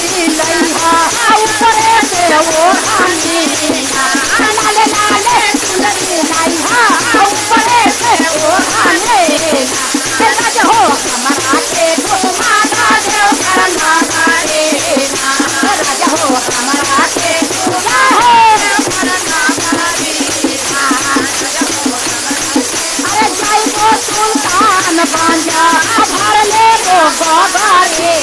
लइहा ऊपरे से ओढ़ानी लाले लाले चुनरी लइहा ऊपरे से ओढ़ानी राज हो हमारा के घुमाना देव करना रे राज हो हमारा के अरे जाई तो सुल्तान बांजा भर ले तो बाबा रे